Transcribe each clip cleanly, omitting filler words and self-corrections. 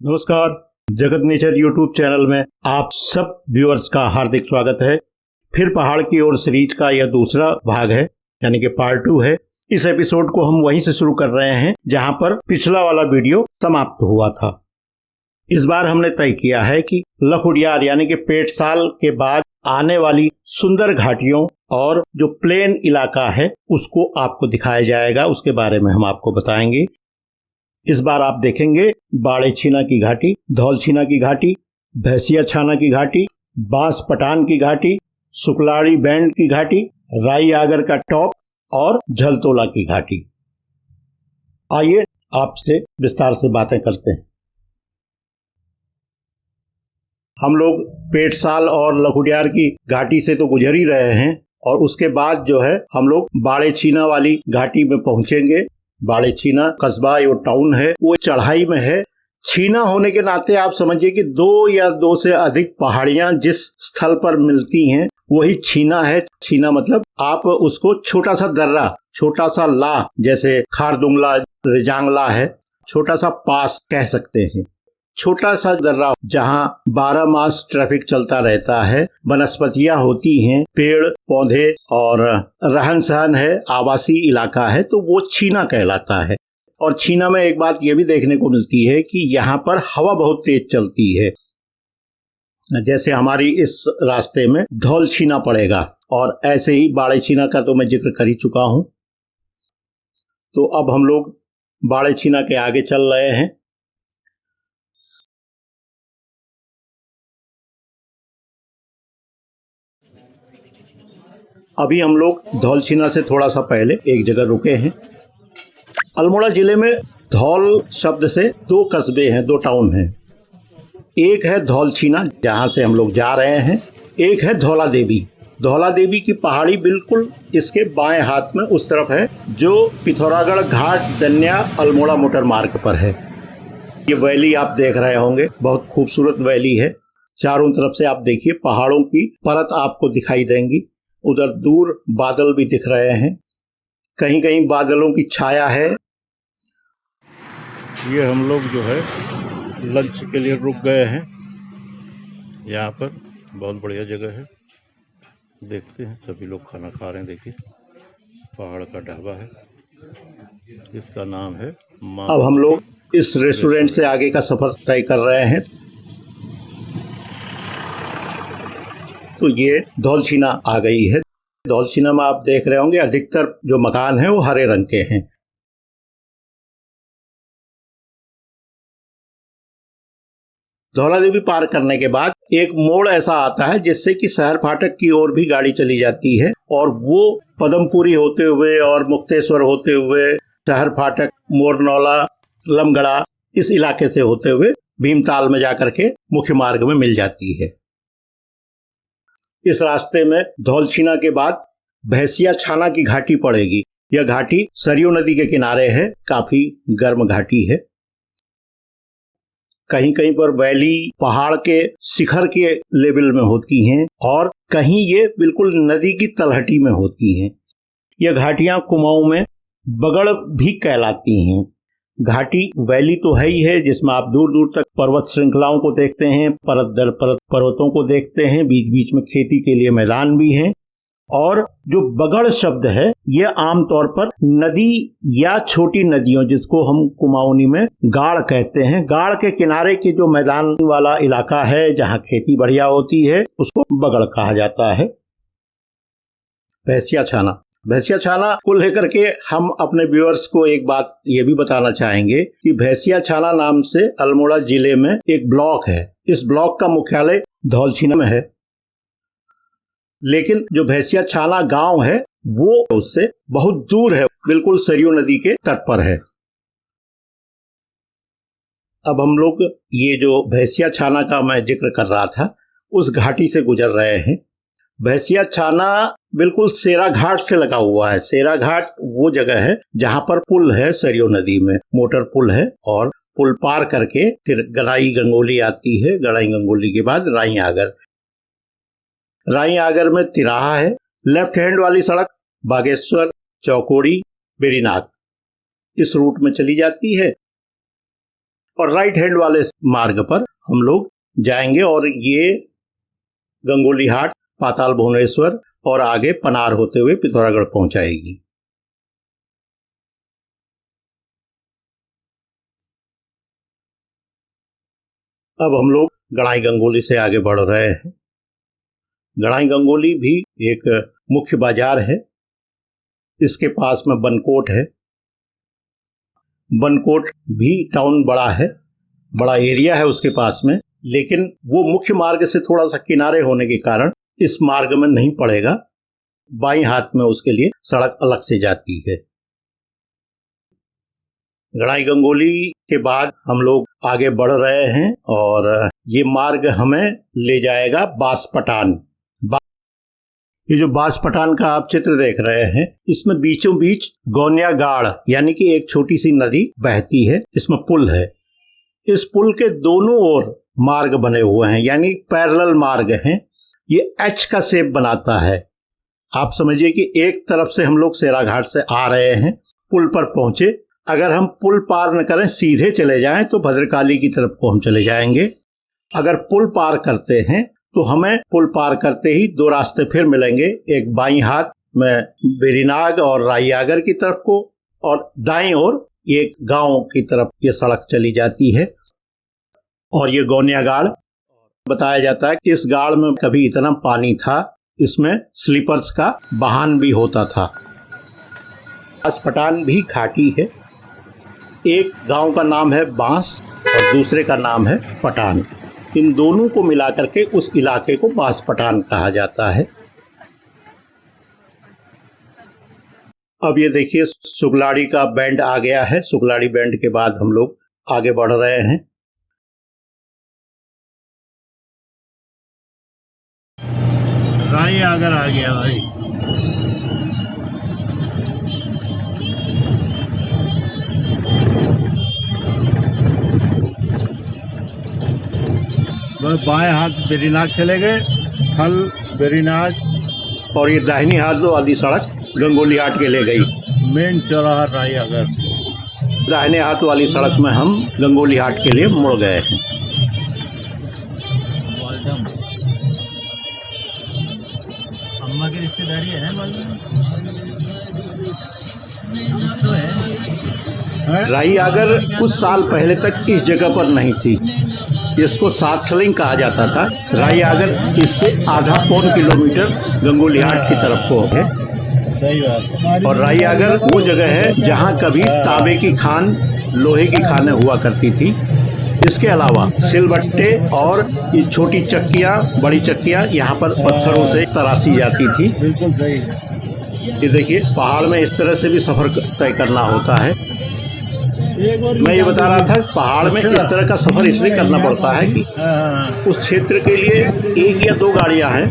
नमस्कार। जगत nature YouTube channel में आप सब व्यूअर्स का हार्दिक स्वागत है। फिर पहाड़ की ओर सीरीज का यह दूसरा भाग है, यानी कि पार्ट 2 है। इस एपिसोड को हम वहीं से शुरू कर रहे हैं जहां पर पिछला वाला वीडियो समाप्त हुआ था। इस बार हमने तय किया है कि लखुडियार यानी कि पेटसाल के बाद आने वाली सुंदर घाटियों और जो प्लेन इलाका है उसको आपको दिखाया जाएगा, उसके बारे में हम आपको बताएंगे। इस बार आप देखेंगे बाड़ेछीना की घाटी, धौलछीना की घाटी, भैंसिया छाना की घाटी, बांस पटान की घाटी, सुकलाड़ी बैंड की घाटी, राई आगर का टॉप और झलतोला की घाटी। आइए आपसे विस्तार से बातें करते हैं। हम लोग पेटसाल और लखुडियार की घाटी से तो गुजर ही रहे हैं और उसके बाद जो है हम लोग बाड़ेछीना वाली घाटी में पहुंचेंगे। बाड़ेछीना कस्बा जो टाउन है वो चढ़ाई में है। छीना होने के नाते आप समझिए कि 2 या 2 से अधिक पहाड़ियां जिस स्थल पर मिलती हैं वही छीना है। छीना मतलब आप उसको छोटा सा दर्रा, छोटा सा ला, जैसे खारदुंगला, रिजांगला है, छोटा सा पास कह सकते हैं। छोटा सा दर्रा जहां 12 मास ट्रैफिक चलता रहता है, वनस्पतियां होती हैं, पेड़ पौधे और रहन सहन है, आवासीय इलाका है, तो वो छीना कहलाता है। और छीना में एक बात ये भी देखने को मिलती है कि यहाँ पर हवा बहुत तेज चलती है। जैसे हमारी इस रास्ते में धौलछीना पड़ेगा और ऐसे ही बाड़ेछीना का तो मैं जिक्र कर ही चुका हूं। तो अब हम लोग बाड़ेछीना के आगे चल रहे हैं। अभी हम लोग धौलछीना से थोड़ा सा पहले एक जगह रुके हैं। अल्मोड़ा जिले में धौल शब्द से 2 कस्बे हैं, 2 टाउन हैं। एक है धौलछीना जहाँ से हम लोग जा रहे हैं, एक है धौला देवी। धौला देवी की पहाड़ी बिल्कुल इसके बाएं हाथ में उस तरफ है जो पिथौरागढ़ घाट दन्या अल्मोड़ा मोटर मार्ग पर है। ये वैली आप देख रहे होंगे, बहुत खूबसूरत वैली है। चारों तरफ से आप देखिए पहाड़ों की परत आपको दिखाई देंगी। उधर दूर बादल भी दिख रहे हैं, कहीं कहीं बादलों की छाया है। ये हम लोग जो है लंच के लिए रुक गए हैं। यहाँ पर बहुत बढ़िया जगह है, देखते हैं। सभी लोग खाना खा रहे हैं। देखिए पहाड़ का ढाबा है, इसका नाम है माँ। अब हम लोग इस रेस्टोरेंट से आगे का सफर तय कर रहे हैं। तो ये धौलछीना आ गई है। धौलछीना में आप देख रहे होंगे अधिकतर जो मकान हैं वो हरे रंग के हैं। धौला देवी पार करने के बाद एक मोड़ ऐसा आता है जिससे कि शहर फाटक की ओर भी गाड़ी चली जाती है और वो पदमपुरी होते हुए और मुक्तेश्वर होते हुए शहर फाटक, मोरनौला, लमगड़ा इस इलाके से होते हुए भीमताल में जाकर के मुख्य मार्ग में मिल जाती है। इस रास्ते में धौलछीना के बाद भैंसिया छाना की घाटी पड़ेगी। यह घाटी सरयू नदी के किनारे है, काफी गर्म घाटी है। कहीं कहीं पर वैली पहाड़ के शिखर के लेवल में होती हैं और कहीं ये बिल्कुल नदी की तलहटी में होती हैं। यह घाटियां कुमाऊं में बगड़ भी कहलाती हैं। घाटी वैली तो है ही है जिसमें आप दूर दूर तक पर्वत श्रृंखलाओं को देखते हैं, परत दर परत पर्वतों को देखते हैं, बीच बीच में खेती के लिए मैदान भी हैं। और जो बगड़ शब्द है यह आमतौर पर नदी या छोटी नदियों, जिसको हम कुमाऊनी में गाड़ कहते हैं, गाड़ के किनारे के जो मैदान वाला इलाका है जहां खेती बढ़िया होती है उसको बगड़ कहा जाता है। भैंसिया छाना, भैंसिया छाना को लेकर के हम अपने व्यूअर्स को एक बात ये भी बताना चाहेंगे कि भैंसिया छाना नाम से अल्मोड़ा जिले में एक ब्लॉक है। इस ब्लॉक का मुख्यालय धौलछीना में है, लेकिन जो भैंसिया छाना गांव है वो उससे बहुत दूर है, बिल्कुल सरयू नदी के तट पर है। अब हम लोग ये जो भैंसिया छाना का मैं जिक्र कर रहा था उस घाटी से गुजर रहे हैं। भैंसिया छाना बिल्कुल सेरा घाट से लगा हुआ है। सेरा घाट वो जगह है जहां पर पुल है, सरयू नदी में मोटर पुल है और पुल पार करके फिर गड़ाई गंगोली आती है। गड़ाई गंगोली के बाद राई आगर, राई आगर में तिराहा है। लेफ्ट हैंड वाली सड़क बागेश्वर, चौकोड़ी, बेरीनाग इस रूट में चली जाती है और राइट हैंड वाले मार्ग पर हम लोग जाएंगे और ये गंगोली हाट, पाताल भुवनेश्वर और आगे पनार होते हुए पिथौरागढ़ पहुंचाएगी। अब हम लोग गड़ाई गंगोली से आगे बढ़ रहे हैं। गड़ाई गंगोली भी एक मुख्य बाजार है। इसके पास में बनकोट है। बनकोट भी टाउन बड़ा है, बड़ा एरिया है उसके पास में, लेकिन वो मुख्य मार्ग से थोड़ा सा किनारे होने के कारण इस मार्ग में नहीं पड़ेगा। बाईं हाथ में उसके लिए सड़क अलग से जाती है। गड़ाई गंगोली के बाद हम लोग आगे बढ़ रहे हैं और ये मार्ग हमें ले जाएगा बांसपटान। ये जो बांसपटान का आप चित्र देख रहे हैं, इसमें बीचों बीच गौनिया गाड़ यानी कि एक छोटी सी नदी बहती है। इसमें पुल है। इस पुल के दोनों ओर मार्ग बने हुए हैं, यानी पैरेलल मार्ग हैं। ये एच का शेप बनाता है। आप समझिए कि एक तरफ से हम लोग सेराघाट से आ रहे हैं, पुल पर पहुंचे। अगर हम पुल पार न करें, सीधे चले जाएं तो भद्रकाली की तरफ को हम चले जाएंगे। अगर पुल पार करते हैं तो हमें पुल पार करते ही दो रास्ते फिर मिलेंगे। एक बाईं हाथ में बेरीनाग और राईआगर की तरफ को, और दाईं ओर एक गांव की तरफ ये सड़क चली जाती है। और ये गौनिया गाड़ बताया जाता है कि इस गाड़ में कभी इतना पानी था, इसमें स्लीपर्स का वाहन भी होता था। बांसपटान भी घाटी है। एक गांव का नाम है बांस और दूसरे का नाम है पटान। इन दोनों को मिलाकर के उस इलाके को बांसपटान कहा जाता है। अब ये देखिए सुगलाड़ी का बैंड आ गया है। सुगलाड़ी बैंड के बाद हम लोग आगे बढ़ रहे हैं। राईआगर आ गया भाई। बस बाएं हाथ बेरीनाग चले गए, फल बेरीनाग, और ये दाहिनी हाथ वाली सड़क गंगोली हाट के ले गई। मेन चौराहा राईआगर। दाहिने हाथ वाली सड़क में हम गंगोली हाट के लिए मुड़ गए हैं। अम्मा की रिश्तेदारी है तो है। राईआगर कुछ साल पहले तक इस जगह पर नहीं थी। इसको सातसलिंग कहा जाता था। राईआगर इससे आधा पौन किलोमीटर गंगोली हाट की तरफ को है। सही बात। और राईआगर वो जगह है जहाँ कभी तांबे की खान, लोहे की खानें हुआ करती थी। इसके अलावा सिलबट्टे और ये छोटी चक्कियाँ, बड़ी चक्कियाँ यहाँ पर पत्थरों से तराशी जाती थी। बिल्कुल सही। ये देखिए पहाड़ में इस तरह से भी सफर तय करना होता है। मैं ये बता रहा था, पहाड़ में इस तरह का सफर इसलिए करना पड़ता है कि उस क्षेत्र के लिए एक या दो गाड़ियां हैं।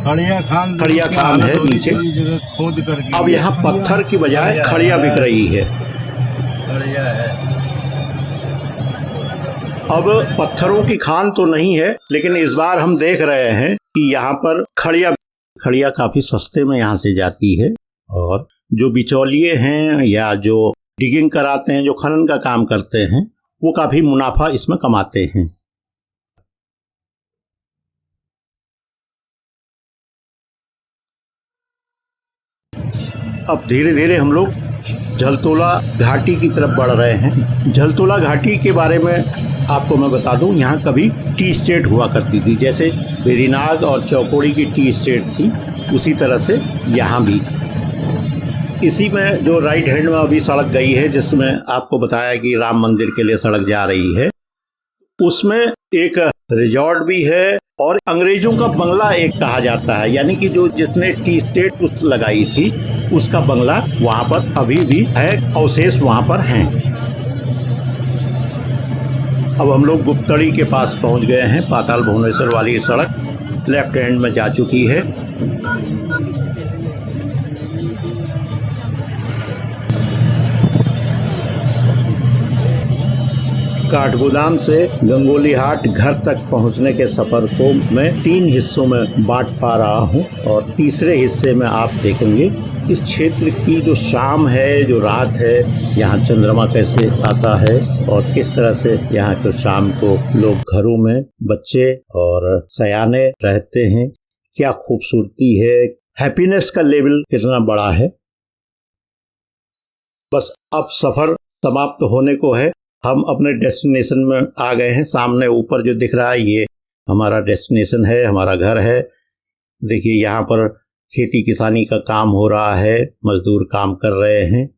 खड़िया खान है नीचे। खोद करके अब यहाँ पत्थर की बजाय खड़िया बिक रही है। खड़िया है। अब पत्थरों की खान तो नहीं है, लेकिन इस बार हम देख रहे हैं कि यहाँ पर खड़िया काफी सस्ते में यहाँ से जाती है। और जो बिचौलिए हैं या जो डिगिंग कराते हैं, जो खनन का काम करते हैं, वो काफी मुनाफा इसमें कमाते हैं। अब धीरे धीरे हम लोग झलतोला घाटी की तरफ बढ़ रहे हैं। झलतोला घाटी के बारे में आपको मैं बता दूं, यहाँ कभी टी स्टेट हुआ करती थी। जैसे बेरीनाग और चौकोड़ी की टी स्टेट थी, उसी तरह से यहाँ भी। इसी में जो राइट हैंड में अभी सड़क गई है, जिसमें आपको बताया कि राम मंदिर के लिए सड़क जा रही है, उसमें एक रिजॉर्ट भी है और अंग्रेजों का बंगला एक कहा जाता है। यानी कि जो जिसने टी स्टेट उस लगाई थी, उसका बंगला वहाँ पर अभी भी है, अवशेष वहाँ पर हैं। अब हम लोग गुप्तड़ी के पास पहुँच गए हैं। पाताल भुवनेश्वर वाली सड़क लेफ्ट हैंड में जा चुकी है। काठगोदाम से गंगोली हाट घर तक पहुंचने के सफर को मैं 3 हिस्सों में बांट पा रहा हूं और तीसरे हिस्से में आप देखेंगे इस क्षेत्र की जो शाम है, जो रात है, यहाँ चंद्रमा कैसे आता है और किस तरह से यहाँ तो शाम को लोग घरों में बच्चे और सयाने रहते हैं। क्या खूबसूरती है, हैप्पीनेस का लेवल कितना बड़ा है। बस अब सफर समाप्त होने को है। हम अपने डेस्टिनेशन में आ गए हैं। सामने ऊपर जो दिख रहा है ये हमारा डेस्टिनेशन है, हमारा घर है। देखिए यहाँ पर खेती किसानी का काम हो रहा है, मजदूर काम कर रहे हैं।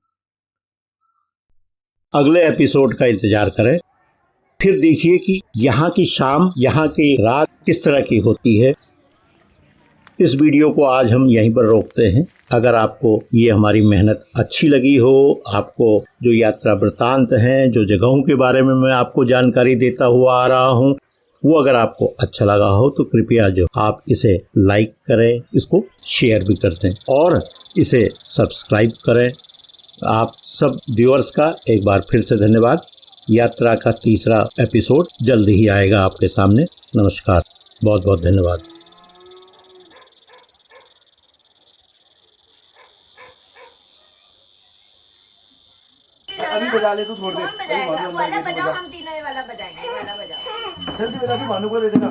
अगले एपिसोड का इंतजार करें। फिर देखिए कि यहाँ की शाम, यहाँ की रात किस तरह की होती है। इस वीडियो को आज हम यहीं पर रोकते हैं। अगर आपको ये हमारी मेहनत अच्छी लगी हो, आपको जो यात्रा वृत्तांत हैं, जो जगहों के बारे में मैं आपको जानकारी देता हुआ आ रहा हूँ, वो अगर आपको अच्छा लगा हो तो कृपया जो आप इसे लाइक करें, इसको शेयर भी कर दें और इसे सब्सक्राइब करें। आप सब व्यूअर्स का एक बार फिर से धन्यवाद। यात्रा का तीसरा एपिसोड जल्द ही आएगा आपके सामने। नमस्कार, बहुत बहुत धन्यवाद। अभी बजा ले तू थोड़ी देर। कौन बजाएगा? वाला बजाओ, हम तीनों ये वाला बजाएंगे, वाला बजाओ। जल्दी बजा के भानु को दे देना।